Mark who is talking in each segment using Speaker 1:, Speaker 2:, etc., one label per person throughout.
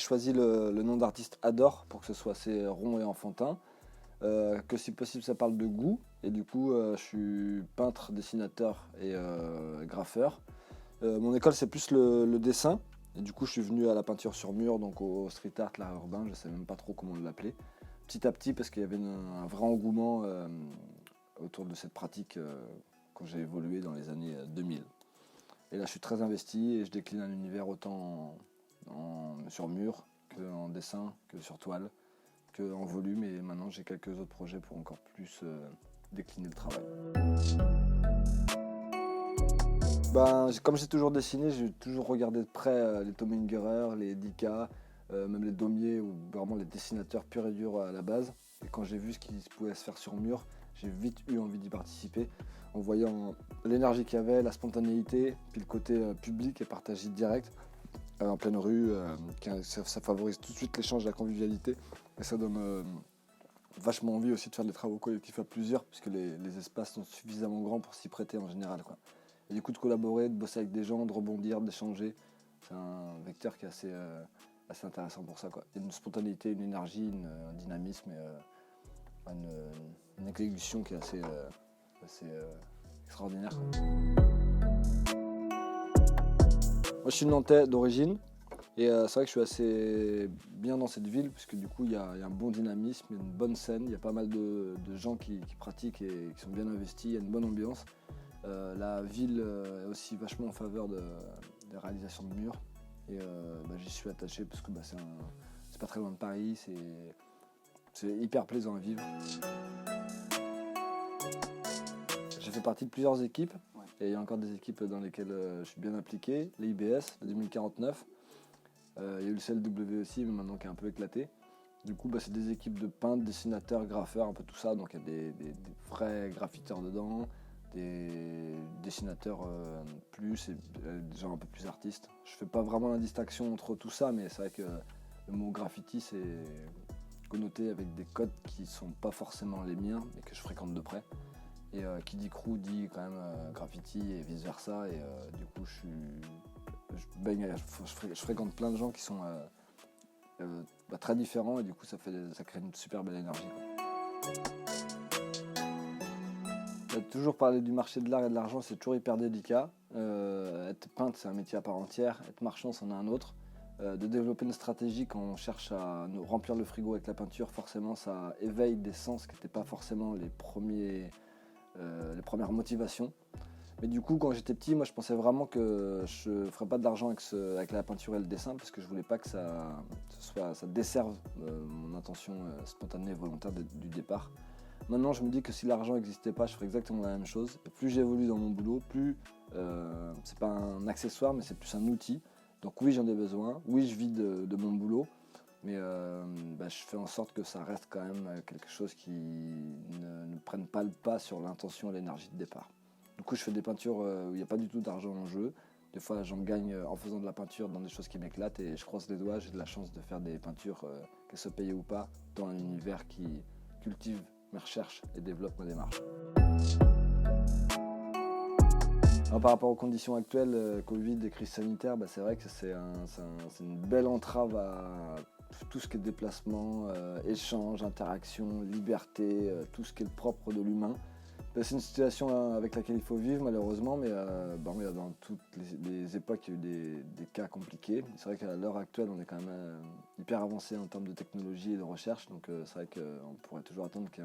Speaker 1: choisi le nom d'artiste Adore pour que ce soit assez rond et enfantin. Que si possible ça parle de goût. Et du coup, je suis peintre, dessinateur et graffeur. Mon école c'est plus le dessin. Et du coup, je suis venu à la peinture sur mur, donc au street art, l'art urbain, je ne sais même pas trop comment l'appeler. Petit à petit, parce qu'il y avait un vrai engouement autour de cette pratique quand j'ai évolué dans les années 2000. Et là, je suis très investi et je décline un univers autant sur mur qu'en dessin, que sur toile, qu'en volume. Et maintenant, j'ai quelques autres projets pour encore plus décliner le travail. Comme j'ai toujours dessiné, j'ai toujours regardé de près les Tom Ungerer, les Dika, même les Daumier, ou vraiment les dessinateurs purs et durs à la base. Et quand j'ai vu ce qui pouvait se faire sur mur, j'ai vite eu envie d'y participer, en voyant l'énergie qu'il y avait, la spontanéité, puis le côté public et partagé direct, en pleine rue, ça favorise tout de suite l'échange, la convivialité, et ça donne vachement envie aussi de faire des travaux collectifs à plusieurs, puisque les espaces sont suffisamment grands pour s'y prêter en général, quoi. Et du coup, de collaborer, de bosser avec des gens, de rebondir, d'échanger, c'est un vecteur qui est assez intéressant pour ça, quoi. Il y a une spontanéité, une énergie, un dynamisme et une exécution qui est assez extraordinaire. Moi, je suis nantais d'origine et c'est vrai que je suis assez bien dans cette ville, puisque du coup, il y a un bon dynamisme, il y a une bonne scène, il y a pas mal de gens qui pratiquent et qui sont bien investis, il y a une bonne ambiance. La ville est aussi vachement en faveur des réalisations de murs et j'y suis attaché parce que c'est pas très loin de Paris, c'est hyper plaisant à vivre. J'ai fait partie de plusieurs équipes et il y a encore des équipes dans lesquelles je suis bien impliqué. Les IBS, le 2049, il y a eu le CLW aussi, mais maintenant qui est un peu éclaté. Du coup, c'est des équipes de peintres, dessinateurs, graffeurs, un peu tout ça. Donc il y a des vrais graffiteurs dedans, des dessinateurs plus et des gens un peu plus artistes. Je fais pas vraiment la distinction entre tout ça, mais c'est vrai que le mot graffiti c'est connoté avec des codes qui sont pas forcément les miens, mais que je fréquente de près. Et qui dit crew dit quand même graffiti et vice versa. Et du coup, je fréquente plein de gens qui sont très différents et du coup, ça crée une super belle énergie, quoi. Toujours parler du marché de l'art et de l'argent, c'est toujours hyper délicat. Être peintre, c'est un métier à part entière. Être marchand, c'en est un autre. De développer une stratégie quand on cherche à nous remplir le frigo avec la peinture, forcément, ça éveille des sens qui n'étaient pas forcément les premières motivations. Mais du coup, quand j'étais petit, moi, je pensais vraiment que je ne ferais pas de l'argent avec la peinture et le dessin parce que je voulais pas que ça desserve mon intention spontanée et volontaire du départ. Maintenant, je me dis que si l'argent n'existait pas, je ferais exactement la même chose. Et plus j'évolue dans mon boulot, plus c'est pas un accessoire, mais c'est plus un outil. Donc oui, j'en ai besoin. Oui, je vis de mon boulot. Mais je fais en sorte que ça reste quand même quelque chose qui ne prenne pas le pas sur l'intention et l'énergie de départ. Du coup, je fais des peintures où il n'y a pas du tout d'argent en jeu. Des fois, j'en gagne en faisant de la peinture dans des choses qui m'éclatent et je croise les doigts. J'ai de la chance de faire des peintures, qu'elles soient payées ou pas, dans un univers qui cultive mes recherches et développe ma démarche. Alors, par rapport aux conditions actuelles, Covid et crise sanitaire, c'est vrai que c'est une belle entrave à tout ce qui est déplacement, échange, interaction, liberté, tout ce qui est le propre de l'humain. C'est une situation avec laquelle il faut vivre malheureusement, mais dans toutes les époques il y a eu des cas compliqués. C'est vrai qu'à l'heure actuelle on est quand même hyper avancé en termes de technologie et de recherche, donc c'est vrai qu'on pourrait toujours attendre que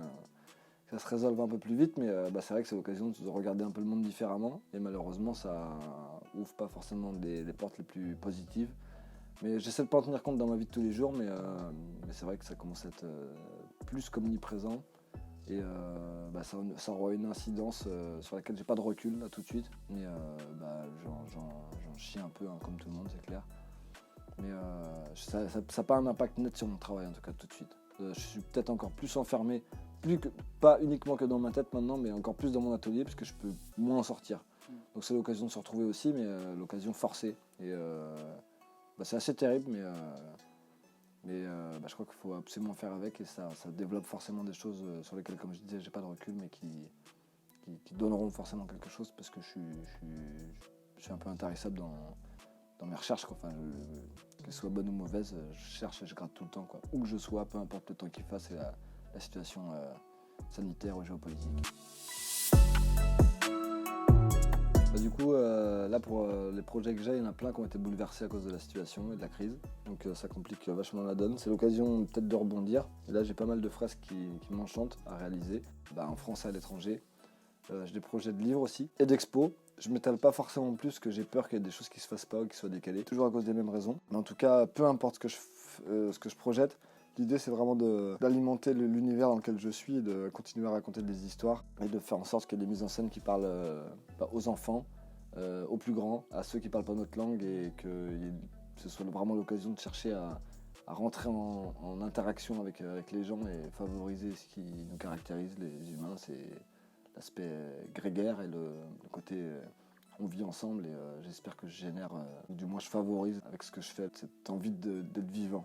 Speaker 1: ça se résolve un peu plus vite, mais c'est vrai que c'est l'occasion de regarder un peu le monde différemment, et malheureusement ça ouvre pas forcément les portes les plus positives. Mais j'essaie de pas en tenir compte dans ma vie de tous les jours, mais c'est vrai que ça commence à être plus qu'omniprésent. Et ça aura une incidence sur laquelle j'ai pas de recul là tout de suite, mais j'en chie un peu, hein, comme tout le monde, c'est clair. Mais ça n'a pas un impact net sur mon travail en tout cas tout de suite. Je suis peut-être encore plus enfermé, pas uniquement que dans ma tête maintenant, mais encore plus dans mon atelier parce que je peux moins en sortir. Donc c'est l'occasion de se retrouver aussi, mais l'occasion forcée. Et c'est assez terrible, mais je crois qu'il faut absolument faire avec et ça développe forcément des choses sur lesquelles, comme je disais, j'ai pas de recul, mais qui donneront forcément quelque chose parce que je suis un peu intarissable dans mes recherches, quoi. Enfin, qu'elles soient bonnes ou mauvaises, je cherche et je gratte tout le temps, quoi. Où que je sois, peu importe le temps qu'il fasse et la situation sanitaire ou géopolitique. Du coup, là pour les projets que j'ai, il y en a plein qui ont été bouleversés à cause de la situation et de la crise. Donc ça complique vachement la donne. C'est l'occasion peut-être de rebondir. Et là j'ai pas mal de fresques qui m'enchantent à réaliser, en France et à l'étranger. J'ai des projets de livres aussi et d'expos. Je m'étale pas forcément plus parce que j'ai peur qu'il y ait des choses qui se fassent pas ou qui soient décalées, toujours à cause des mêmes raisons. Mais en tout cas, peu importe ce que je projette, l'idée c'est vraiment d'alimenter l'univers dans lequel je suis et de continuer à raconter des histoires et de faire en sorte qu'il y ait des mises en scène qui parlent aux enfants, aux plus grands, à ceux qui parlent pas notre langue et que ce soit vraiment l'occasion de chercher à rentrer en interaction avec les gens et favoriser ce qui nous caractérise les humains, c'est l'aspect grégaire et le côté on vit ensemble et j'espère que je génère, ou du moins je favorise avec ce que je fais, cette envie d'être vivant.